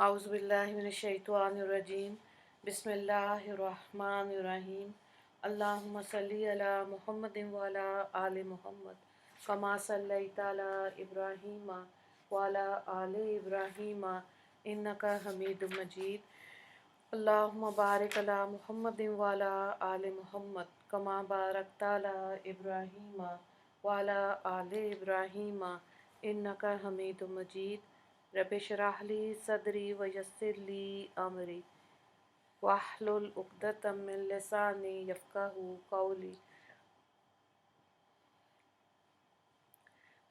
औज़ुबिल्लाहिमिनश्शैतानिर्रजीम बिस्मिल्लाहिर्रहमानिर्रहीम अल्लाहुम्मा सल्लि अला मुहम्मदिन व अला आलि मुहम्मद कमा सल्लैता अला इब्राहीम व अला आलि इब्राहीम इन्नका हमीदुम मजीद अल्लाहुम्मा बारिक अला मुहम्मदिन व अला आलि मुहम्मद कमा बारकता अला इब्राहीम व अला आलि इब्राहीम इन्नका हमीदुम मजीद रब्बि इश्रह ली सदरी व यस्सिर ली अमरी वाहलुल उक़दतम मिन लिसानी यफ़क़हू क़ौली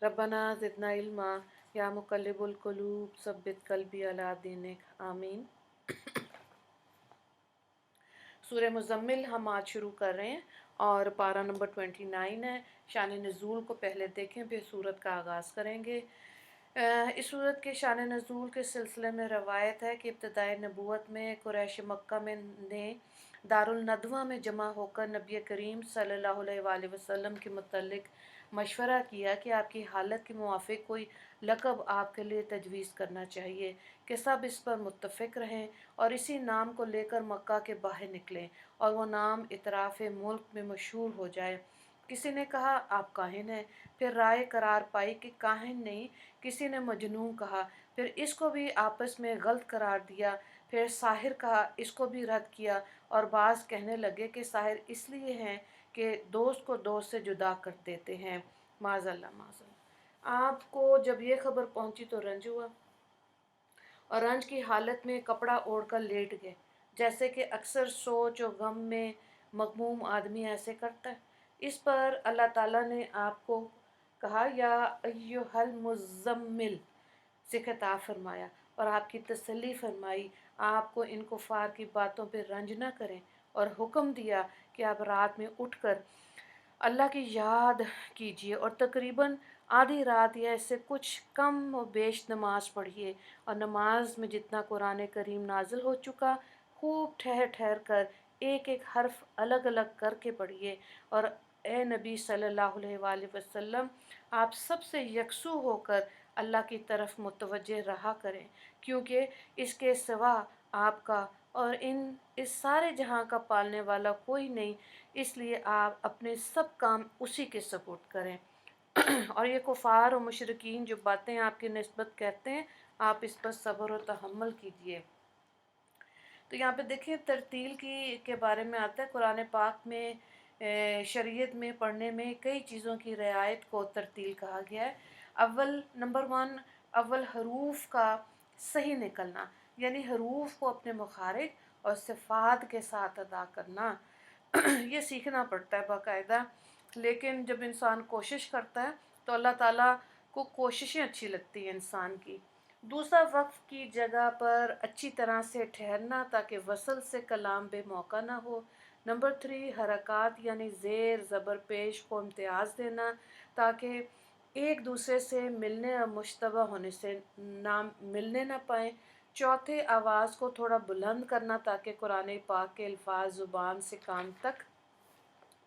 रब्बना ज़िदना इल्मा या मुक़ल्लिबुल क़ुलूब सब्बित क़ल्बी अला दीनिक आमीन। सूरह मुज़म्मिल हम आज शुरू कर रहे हैं और पारा नंबर 29 है। शान नज़ूल को पहले देखें फिर सूरत का आगाज़ करेंगे। इस सूरत के शान नज़ूल के सिलसिले में रवायत है कि इब्तिदाई नबूवत में कुरैश मक्का में ने दारुल नदवा में जमा होकर नबी करीम सल्लल्लाहु अलैहि वसल्लम के मुतल्लिक मशवरा किया कि आपकी हालत के मुवाफ़िक कोई लक़ब आपके लिए तजवीज़ करना चाहिए कि सब इस पर मुत्तफ़िक रहें और इसी नाम को लेकर मक्का के बाहर निकलें और वो नाम इतराफ़ मुल्क में मशहूर हो जाए। किसी ने कहा आप काहिन हैं, फिर राय करार पाई कि काहिन नहीं। किसी ने मजनून कहा, फिर इसको भी आपस में गलत करार दिया। फिर साहिर कहा, इसको भी रद्द किया और बाज़ कहने लगे कि साहिर इसलिए हैं कि दोस्त को दोस्त से जुदा कर देते हैं। माज़ल्लाह माज़ल्लाह। आपको जब ये खबर पहुंची तो रंज हुआ और रंज की हालत में कपड़ा ओढ़कर लेट गए, जैसे कि अक्सर सोच और गम में मगमूम आदमी ऐसे करता है। इस पर अल्लाह ताला ने आपको कहा या अय्युहल मुज़म्मिल से खिताब फरमाया और आपकी तसल्ली फरमाई, आपको इन कुफ़ार की बातों पर रंज न करें और हुक्म दिया कि आप रात में उठकर अल्लाह की याद कीजिए और तकरीबन आधी रात या इससे कुछ कम व बेश नमाज पढ़िए और नमाज में जितना कुरान करीम नाजिल हो चुका खूब ठहर ठहर कर एक एक हर्फ अलग अलग करके पढ़िए और ए नबी सल्लल्लाहु अलैहि वसल्लम आप सबसे यकसू होकर अल्लाह की तरफ मुतवज्जे रहा करें, क्योंकि इसके सिवा आपका और इस सारे जहां का पालने वाला कोई नहीं, इसलिए आप अपने सब काम उसी के सपोर्ट करें। और ये कुफ़ार और मुशरिकीन जो बातें आपकी निस्बत कहते हैं, आप इस पर सब्र और तहम्मुल कीजिए। तो यहाँ पे देखिए तरतील की के बारे में आता है। कुरान पाक में शरीयत में पढ़ने में कई चीज़ों की रियायत को तरतील कहा गया है। अव्वल नंबर 1 अव्वल हरूफ का सही निकलना, यानी हरूफ को अपने मखारिज और सिफ़ात के साथ अदा करना। ये सीखना पड़ता है बाकायदा, लेकिन जब इंसान कोशिश करता है तो अल्लाह ताला को कोशिशें अच्छी लगती हैं इंसान की। दूसरा, वक्फ की जगह पर अच्छी तरह से ठहरना ताकि वसल से कलाम बेमौका ना हो। नंबर 3 हरकत यानी ज़ेर ज़बर पेश को इम्तियाज़ देना ताकि एक दूसरे से मिलने और मुश्तबा होने से ना मिलने ना पाएँ। चौथे, आवाज़ को थोड़ा बुलंद करना ताकि कुरान पाक के अल्फाज ज़ुबान से कान तक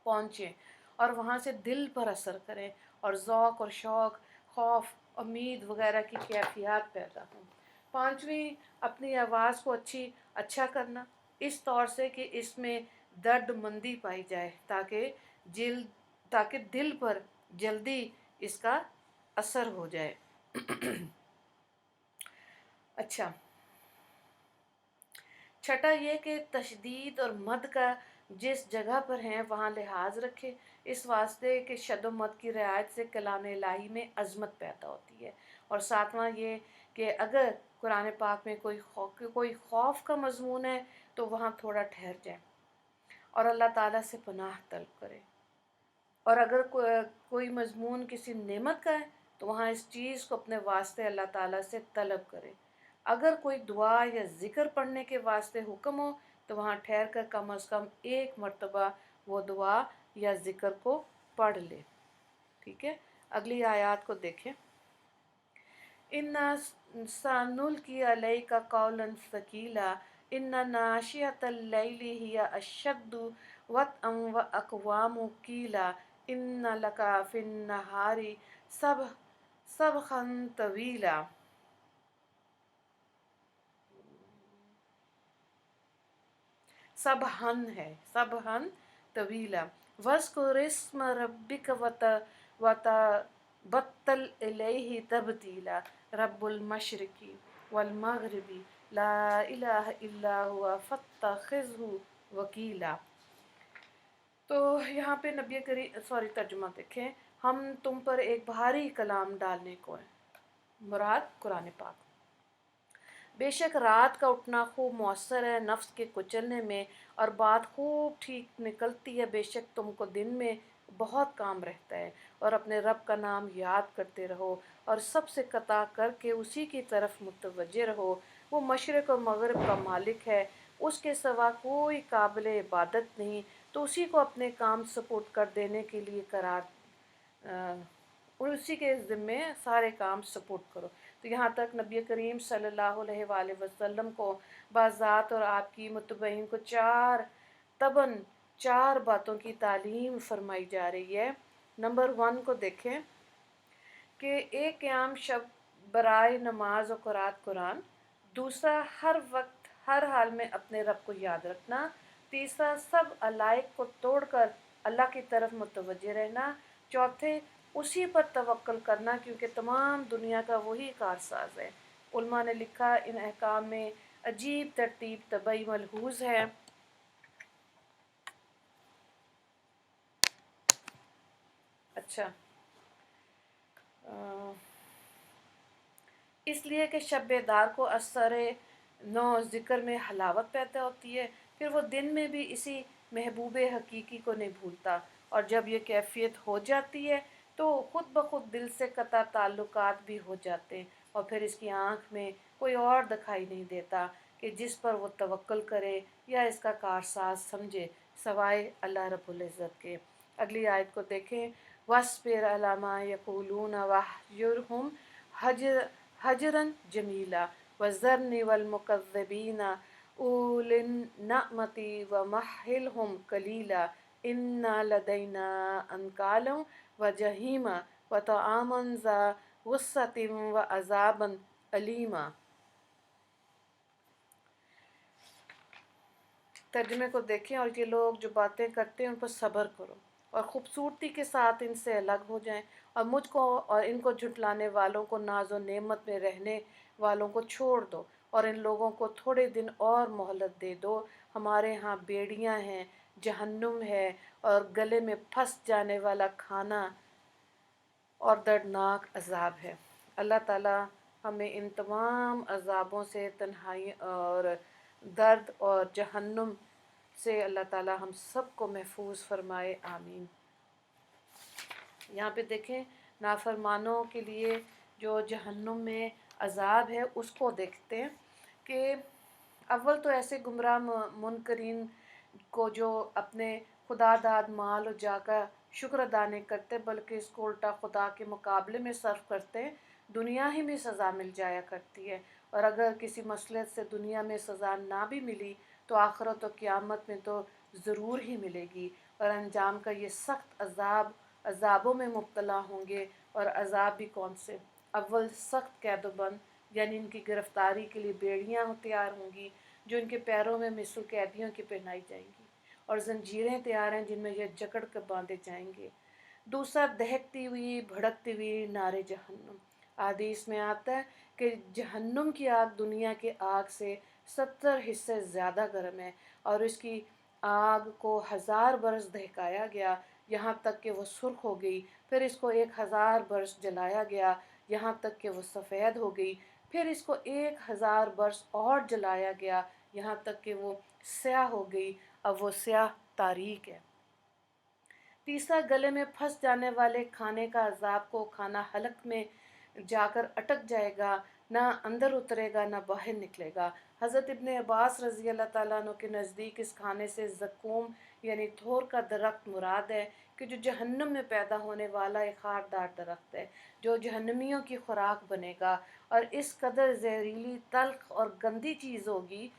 पहुँचें और वहाँ से दिल पर असर करें और ज़ौक़ और शौक़, खौफ, उम्मीद वगैरह की कैफियत पैदा हों। पाँचवीं, अपनी आवाज़ को अच्छा करना इस तौर से कि इसमें दर्दमंदी पाई जाए ताकि दिल पर जल्दी इसका असर हो जाए। अच्छा, छठा ये कि तशदीद और मद का जिस जगह पर है वहाँ लिहाज रखे, इस वास्ते कि शद मद की रियायत से कलाम इलाही में अज़मत पैदा होती है। और सातवां ये कि अगर कुरान पाक में कोई खौफ का मज़मून है तो वहाँ थोड़ा ठहर जाए और अल्लाह ताला से पनाह तलब करें। और अगर कोई मज़मून किसी नेमत का है तो वहाँ इस चीज़ को अपने वास्ते अल्लाह ताला से तलब करें। अगर कोई दुआ या ज़िक्र पढ़ने के वास्ते हुक्म हो तो वहाँ ठहर कर कम अज़ कम एक मरतबा वो दुआ या ज़िक्र को पढ़ ले। ठीक है, अगली आयत को देखें। इन्ना सानुल्की अलैका कौलन सकीला इन्ना नाशियतल लैली हिया अशद्दु वतअन व अक़वामु कीला इन्ना लका फिन्नहारी सबखन तवीला। सबहन है, सबहन तवीला। वज़्कुर इस्म रब्बिक वतबत्तल इलैहि तब्तीला। रब्बुल मशरिकी वल मगरिबी ला इलाहा इल्ला हुवा फत्तखिज़हु वकीला। तो यहाँ पे नबी करीम सॉरी तर्जुमा देखें, हम तुम पर एक भारी कलाम डालने को है, मुराद कुरान पाक। बेशक रात का उठना खूब मौसर है नफ्स के कुचलने में, और बात खूब ठीक निकलती है। बेशक तुमको दिन में बहुत काम रहता है, और अपने रब का नाम याद करते रहो और सबसे कता करके उसी की तरफ मुतवज्जे रहो। वो मशरिक़ और मग़रिब का मालिक है, उसके सिवा कोई काबिल इबादत नहीं, तो उसी को अपने काम सपोर्ट कर देने के लिए करार और उसी के ज़िम्मे सारे काम सपोर्ट करो। तो यहाँ तक नबी करीम सल्लल्लाहु अलैहि वसल्लम को बाज़ात और आपकी मुतबईन को चार बातों की तालीम फरमाई जा रही है। नंबर 1 को देखें कि एक क़याम शब बराए नमाज और क़िराअत कुरान। दूसरा, हर वक्त हर हाल में अपने रब को याद रखना। तीसरा, सब अलाइक को तोड़कर अल्लाह की तरफ मुतवज्जे रहना। चौथे, उसी पर तवक्ल करना क्योंकि तमाम दुनिया का वही कारसाज है। उलमा ने लिखा, इन अहकाम में अजीब तरतीब तबई मलहूज़ है। अच्छा, इसलिए कि शब बेदार को असर नौ ज़िक्र में हलावत पैदा होती है, फिर वो दिन में भी इसी महबूब हकीकी को नहीं भूलता, और जब ये कैफियत हो जाती है तो ख़ुद ब खुद दिल से कता ताल्लुकात भी हो जाते हैं, और फिर इसकी आँख में कोई और दिखाई नहीं देता कि जिस पर वो तवक्ल करे या इसका कारसाज समझे सवाए अल्लाह रब्बुल इज़्ज़त के। अगली आयत को देखें, वस्बिर अला मा यक़ूलून वहजुरहुम हजरन जमीला वज़रनी वल मुकज़्ज़िबीना उलिन नअमति वमहहिलहुम कलीला इन्ना लदैना अनकालम व जहीमा व तआमन ज़ा गुस्सतिन व अज़ाबन अलीमा। तर्जुमे को देखें, और ये लोग जो बातें करते हैं उन पर सब्र करो और ख़ूबसूरती के साथ इनसे अलग हो जाएं, और मुझको और इनको झुटलाने वालों को नाज़ो नेमत में रहने वालों को छोड़ दो, और इन लोगों को थोड़े दिन और मोहलत दे दो। हमारे यहाँ बेड़ियाँ हैं, जहन्नुम है, और गले में फंस जाने वाला खाना और दर्दनाक अज़ाब है। अल्लाह ताला हमें इन तमाम अज़ाबों से, तन्हाई और दर्द और जहन्नुम से अल्लाह ताला हम सब को महफूज फरमाए, आमीन। यहाँ पे देखें, नाफरमानों के लिए जो जहन्नुम में अज़ाब है उसको देखते हैं कि अव्वल तो ऐसे गुमराह मुनकरीन को जो अपने खुदा दाद माल और जाका शुक्र अदा नहीं करते बल्कि इसको उल्टा खुदा के मुकाबले में सर्फ करते हैं, दुनिया ही में सज़ा मिल जाया करती है। और अगर किसी मसले से दुनिया में सज़ा ना भी मिली तो आखिरत और क़यामत में तो ज़रूर ही मिलेगी, और अंजाम का ये सख्त अज़ाबों में मुब्तला होंगे। और अज़ाब भी कौन से? अव्वल सख्त कैदोबंद, यानी इनकी गिरफ़्तारी के लिए बेड़ियाँ तैयार होंगी जो इनके पैरों में मिस्र कैदियों की पहनाई जाएंगी, और जंजीरें तैयार हैं जिनमें यह जकड़ कर बांधे जाएंगे। दूसरा, दहकती हुई भड़कती हुई नारे जहन्नुम। हदीस में आता है कि जहन्नुम की आग दुनिया के आग से 70 हिस्से ज़्यादा गर्म है, और इसकी आग को 1000 बरस दहकाया गया यहाँ तक कि वो सुर्ख हो गई। फिर इसको 1000 बरस जलाया गया यहाँ तक कि वो सफ़ेद हो गई। फिर इसको 1000 बरस और जलाया गया यहाँ तक कि वो स्याह हो गई। अब वो स्याह तारीक है। तीसरा, गले में फंस जाने वाले खाने का अजाब को खाना हलक में जाकर अटक जाएगा, ना अंदर उतरेगा ना बाहर निकलेगा। हज़रत इब्ने अब्बास रज़ी अल्लाह ताला अन्हु के नज़दीक इस खाने से ज़क़ूम यानी थोर का दरख्त मुराद है कि जो जहन्नुम में पैदा होने वाला एक खारदार दरख्त है जो जहन्नमियों की खुराक बनेगा, और इस कदर जहरीली, तल्ख और गंदी चीज़ होगी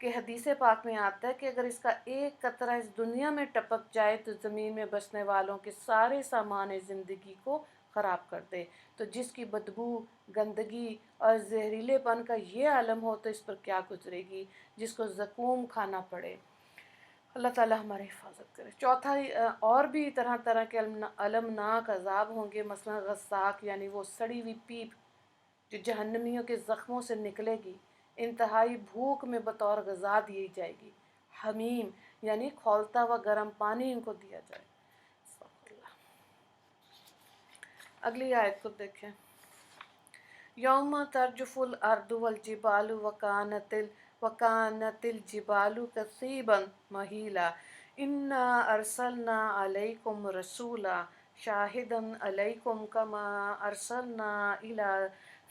कि हदीस पाक में आता है कि अगर इसका एक कतरा इस दुनिया में टपक जाए तो ज़मीन में बसने वालों के सारे सामान ज़िंदगी को ख़राब कर दे। तो जिसकी बदबू, गंदगी और जहरीलेपन का ये आलम हो तो इस पर क्या गुजरेगी जिसको ज़क़ूम खाना पड़े। اللہ ताला हमारी हिफाजत करे। चौथा और भी तरह तरह के अलमनाक अजाब होंगे, मसलन गस्साक यानी वो सड़ी हुई पीप जो जहन्नमियों के ज़ख्मों से निकलेगी, इंतहाई भूख में बतौर गज़ा दी जाएगी। हमीम यानी खौलता हुआ गर्म पानी इनको दिया जाए। अगली आयत को देखें। यौम तरजुफुल अर्दु वल जिबालु वकानतिल जिबालु कसीबन महीला इन्ना अरसलना अलैकुम रसूला शाहिदन अलैकुम कमा अरसलना इला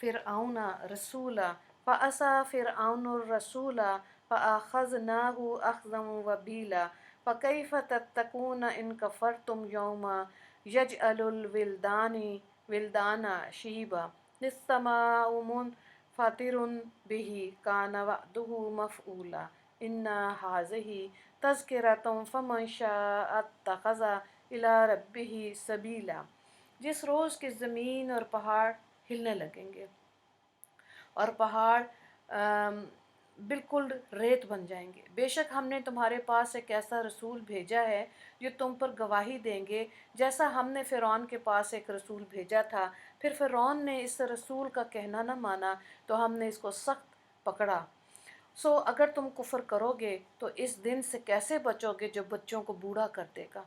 फ़िरऔना रसूला फ़असा फ़िरऔनुर रसूला फ़अख़ज़नाहु अख़ज़न वबीला फ़कैफ़ तत्तकून इन कफ़रतुम यौमा यजअलुल विल्दाना शीबा इस्समाउ मुनफ़तिरुन बिही कान वअदुहु मफ़ऊला इन्ना हाज़िही तज़किरतुम फ़मन शाअ इत्तख़ज़ इला रब्बिही सबीला। जिस रोज़ के ज़मीन और पहाड़ हिलने लगेंगे और पहाड़ बिल्कुल रेत बन जाएंगे। बेशक हमने तुम्हारे पास एक ऐसा रसूल भेजा है जो तुम पर गवाही देंगे, जैसा हमने फ़िरौन के पास एक रसूल भेजा था। फिर फ़िरौन ने इस रसूल का कहना न माना तो हमने इसको सख्त पकड़ा। सो अगर तुम कुफ्र करोगे तो इस दिन से कैसे बचोगे जो बच्चों को बूढ़ा कर देगा,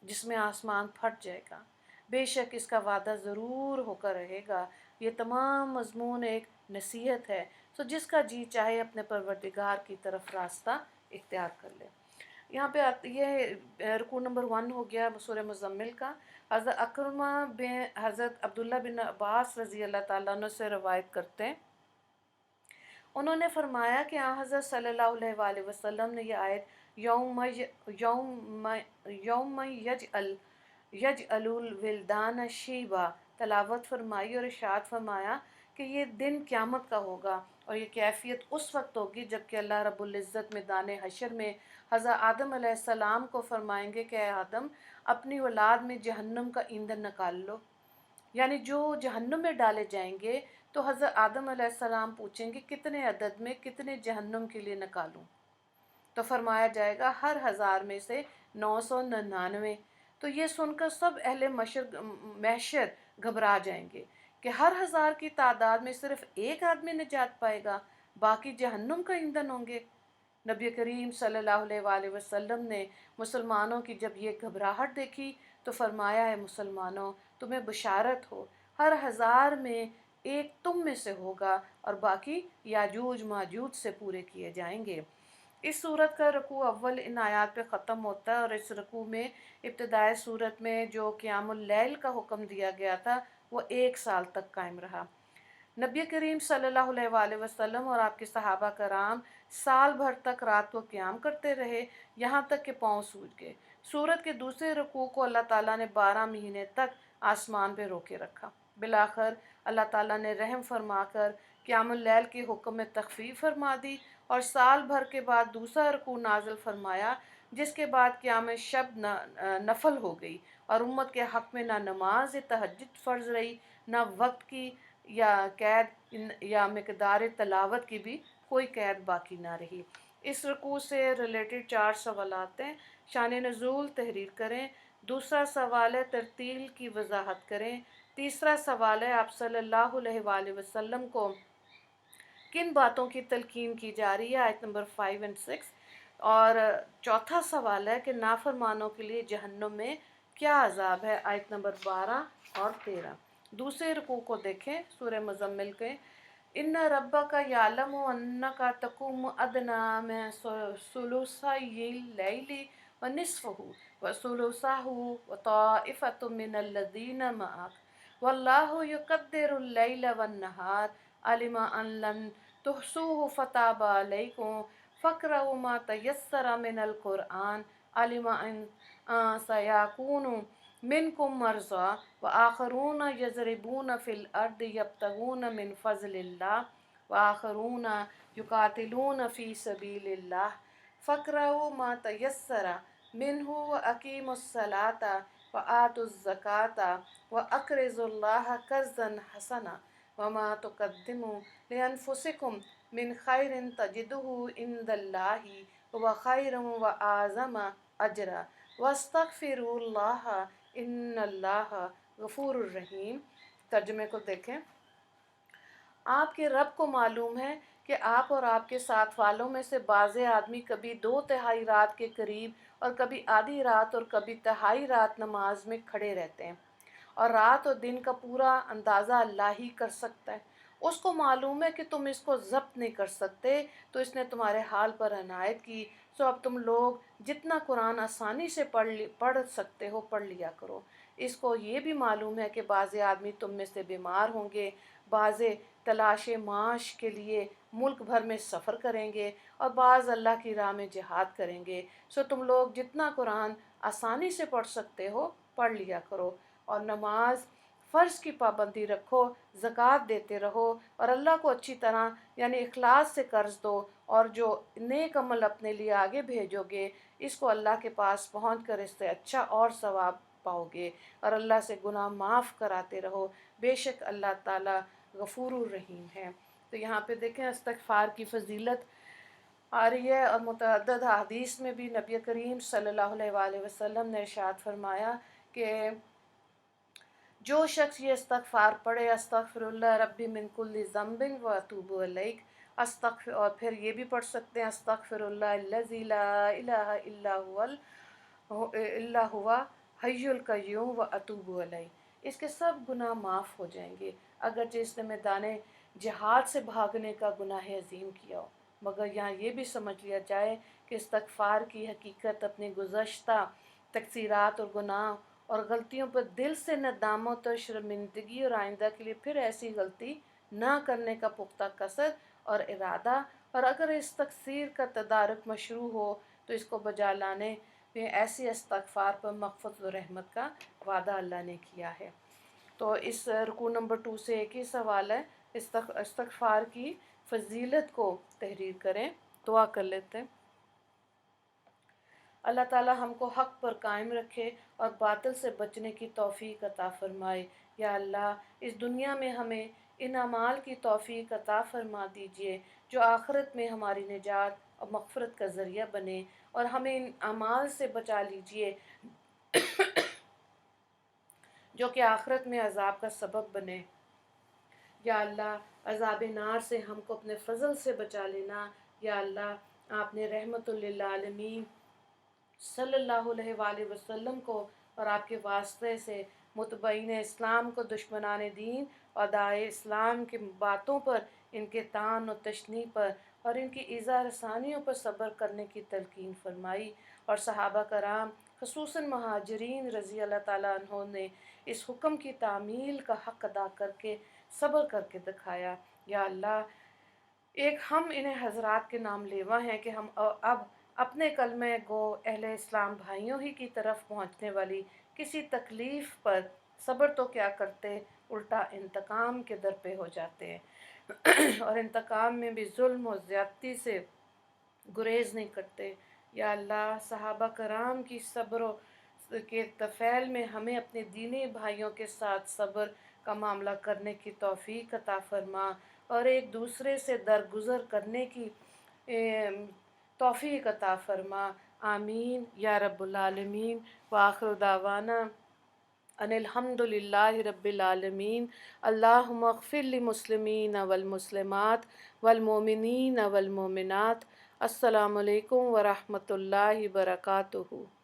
जिसमें आसमान फट जाएगा। बेशक इसका वादा ज़रूर होकर रहेगा। ये तमाम मज़मून एक नसीहत है, तो जिसका जी चाहे अपने परवरदिगार की तरफ रास्ता इख्तियार कर ले। यहाँ पे ये रुकू नंबर 1 हो गया सूरह मुज़म्मिल का। हज़रत अकरमा बिन हज़रत अब्दुल्ला बिन अब्बास रज़ी अल्लाह ताला अन्हु से रवायत करते हैं, उन्होंने फरमाया कि हज़रत सल्लल्लाहु अलैहि वसल्लम ने यह आयत यौम यजअलुल विल्दान शीबा तलावत फरमाई और इरशाद फरमाया कि ये दिन क़यामत का होगा और ये कैफियत उस वक्त होगी जबकि अल्लाह रब्बुल इज़्ज़त मैदान हशर में हज़रत आदम अलैहिस्सलाम को फरमाएंगे कि आदम अपनी औलाद में जहन्नम का ईंधन निकाल लो, यानी जो जहन्नुम में डाले जाएंगे। तो हज़रत आदम अलैहिस्सलाम पूछेंगे कितने अदद में, कितने जहन्नुम के लिए निकालूं? तो फरमाया जाएगा हर 1000 में से 999। तो ये सुनकर सब अहले महशर घबरा जाएंगे कि हर 1000 की तादाद में सिर्फ एक आदमी निजात पाएगा, बाकी जहन्नुम का ईंधन होंगे। नबी करीम सल्लल्लाहु अलैहि वसल्लम ने मुसलमानों की जब ये घबराहट देखी तो फरमाया है मुसलमानों तुम्हें बशारत हो, हर 1000 में एक तुम में से होगा और बाकी याजूज माजूज से पूरे किए जाएंगे। इस सूरत का रुकू अव्वल इन आयात पे ख़त्म होता है और इस रुकू में इब्तिदाई सूरत में जो क़ियामुल लैल का हुक्म दिया गया था वो 1 साल तक कायम रहा। नबी करीम सल्लल्लाहु अलैहि वसल्लम और आपके सहाबा कराम साल भर तक रात को क़याम करते रहे, यहाँ तक कि पाँव सूज गए। सूरत के दूसरे रुकू को अल्लाह ताला ने 12 महीने तक आसमान पे रोके रखा। बिलाखिर अल्लाह ताला ने रहम फरमाकर क़यामुल लैल के हुक्म में तख़फ़ीफ़ फरमा दी और साल भर के बाद दूसरा रुकू नाज़िल फरमाया, जिसके बाद क़याम शब नफल हो गई और उम्मत के हक़ में ना नमाज तहज्जुद फ़र्ज़ रही, ना वक्त की या कैद या मिक़दार तलावत की भी कोई कैद बाकी ना रही। इस रुकू से रिलेटेड 4 सवालात हैं। शान नुज़ूल तहरीर करें। दूसरा सवाल है तरतील की वजाहत करें। तीसरा सवाल है आप सल्लल्लाहु अलैहि वसल्लम को किन बातों की तलकीन की जा रही है, आयत नंबर 5 और 6। और चौथा सवाल है कि नाफरमानों के लिए जहन्नुम में क्या अजाब है, आयत नंबर 12 और 13। दूसरे रुकू को देखें सूरह मुज़म्मिल के। इन्ना रब्बा का यालम अन्ना का तकुम अदना में सुलुसाइल लैली व निस्फ़हु व सुलुसाहु व ताइफ़तुम मिनल लज़ीना मअक वल्लाहु युक़द्दिरुल लैला वन नहार अलिमा अन लन तुहसूहु फताबा अलैकुम फ़क़रऊ मा तयस्सरा मिनल क़ुरआन अलिमा अन सयाकूनु मिनकुम मर्ज़ा व आखरून यज़रिबून फ़िल अर्दि यब्तगून मिन फ़ज़लिल्लाह व आखरून युक़ातिलून फ़ी सबीलिल्लाह फ़क़रऊ मा तयस्सरा मिन्हु व अक़ीमुस्सलाता व आतुज़्ज़काता व अक़रिज़ुल्लाह क़र्ज़न हसना व मा तुक़द्दिमू लिअन्फ़ुसिकुम मिन ख़ैरिन तजिदुहु इंदल्लाहि व खैरुम व आज़म अजरा वस्तगफिरुल्लाह इन्नल्लाह गफूरुर रहीम। तर्जुमे को देखें। आपके रब को मालूम है कि आप और आपके साथ वालों में से बाज़े आदमी कभी 2/3 रात के करीब और कभी आधी रात और कभी तिहाई रात नमाज में खड़े रहते हैं, और रात और दिन का पूरा अंदाज़ा अल्लाह ही कर सकता है। उसको मालूम है कि तुम इसको ज़ब्त नहीं कर सकते, तो इसने तुम्हारे हाल पर अनायत की। सो अब तुम लोग जितना कुरान आसानी से पढ़ सकते हो पढ़ लिया करो। इसको ये भी मालूम है कि बाज़े आदमी तुम में से बीमार होंगे, बाज़े तलाश माश के लिए मुल्क भर में सफ़र करेंगे और बाज़ अल्लाह की राह में जिहाद करेंगे। सो तुम लोग जितना कुरान आसानी से पढ़ सकते हो पढ़ लिया करो, और नमाज फ़र्ज़ की पाबंदी रखो, ज़कात देते रहो, और अल्लाह को अच्छी तरह यानी इखलास से कर्ज दो, और जो नेक अमल अपने लिए आगे भेजोगे इसको अल्लाह के पास पहुँच कर इससे अच्छा और सवाब पाओगे, और अल्लाह से गुनाह माफ़ कराते रहो। बेशक अल्लाह ताला गफूरुर रहीम है। तो यहाँ पे देखें इस्तग़फ़ार की फ़जीलत आ रही है, और मुतअद्दिद हदीस में भी नबी करीम सल्लल्लाहु अलैहि वसल्लम ने इरशाद फरमाया कि जो शख्स ये इस्तग़फ़ार पढ़े, अस्तग़फ़िरुल्लाह रब्बी मिन कुल्लि ज़ंबिन व अतूबु अलैह, और फिर ये भी पढ़ सकते हैं अस्तग़फ़िरुल्लाह अल्लज़ी ला इलाहा इल्ला हुवा हय्युल क़य्यूम व अतूबु अलैह। इसके सब गुनाह माफ़ हो जाएंगे, अगरचे इसने मैदाने जिहाद से भागने का गुनाह अज़ीम किया हो। मगर यहाँ ये भी समझ लिया जाए कि इस्तग़फ़ार की हकीकत अपने गुज़श्ता तक़सीरात और गुनाह और गलतियों पर दिल से नदामत और शर्मिंदगी, और आइंदा के लिए फिर ऐसी गलती ना करने का पुख्ता कसद और इरादा, और अगर इस तकसीर का तदारुक मशरू हो तो इसको बजा लाने में ऐसी इस्तग़फ़ार पर मग़फ़िरत व रहमत का वादा अल्लाह ने किया है। तो इस रुकू नंबर 2 से एक ही सवाल है, इस्तग़फ़ार की फ़जीलत को तहरीर करें। दुआ कर लेते हैं। अल्लाह ताला हमको हक़ पर कायम रखे और बातिल से बचने की तौफ़ीक़ अता फ़रमाए। या अल्लाह, इस दुनिया में हमें इन अमाल की तौफ़ीक़ अता फ़रमा दीजिए जो आखिरत में हमारी निजात और मग़फ़िरत का ज़रिया बने, और हमें इन अमाल से बचा लीजिए जो कि आखिरत में अज़ाब का सबब बने। या अल्लाह, अज़ाब नार से हमको अपने फ़ज़ल से बचा लेना। या अल्लाह, आपने रहमतुल लिल आलमीन सल्लल्लाहु अलैहि वसल्लम को और आपके वास्ते से मुतबईन इस्लाम को दुश्मनान दीन और दाए इस्लाम की बातों पर, इनके तान और तशनी पर और इनकी ईज़ा रसानियों पर सब्र करने की तलकीन फरमाई, और सहाबा कराम ख़ुसूसन महाजरीन रज़ी अल्लाह ताला अन्हों ने इस हुक्म की तामील का हक़ अदा करके सब्र करके दिखाया। या अल्लाह, एक हम इन्हें हज़रात के नाम लेवा हैं कि हम अब अपने कलमे गो अहले इस्लाम भाइयों ही की तरफ पहुँचने वाली किसी तकलीफ़ पर सब्र तो क्या करते, उल्टा इंतकाम के दर पे हो जाते हैं और इंतकाम में भी जुल्म और ज़्यादती से गुरेज़ नहीं करते। या अल्लाह, सहाबा कराम की सब्र के तफ़ैल में हमें अपने दीनी भाइयों के साथ सब्र का मामला करने की तौफ़ीक़ अता फ़रमा, और एक दूसरे से दरगुज़र करने की तौफ़ीक़ अता फ़रमा। आमीन या रब्बुल आलमीन। व आखिरु दावाना अनिल हम्दुलिल्लाहि रब्बिल आलमीन। अल्लाहुम्मा अग़फ़िर लिल मुस्लिमीन वल मुस्लिमात वल मोमिनीन वल मोमिनात। अस्सलामु अलैकुम व रहमतुल्लाहि व बरकातुहू।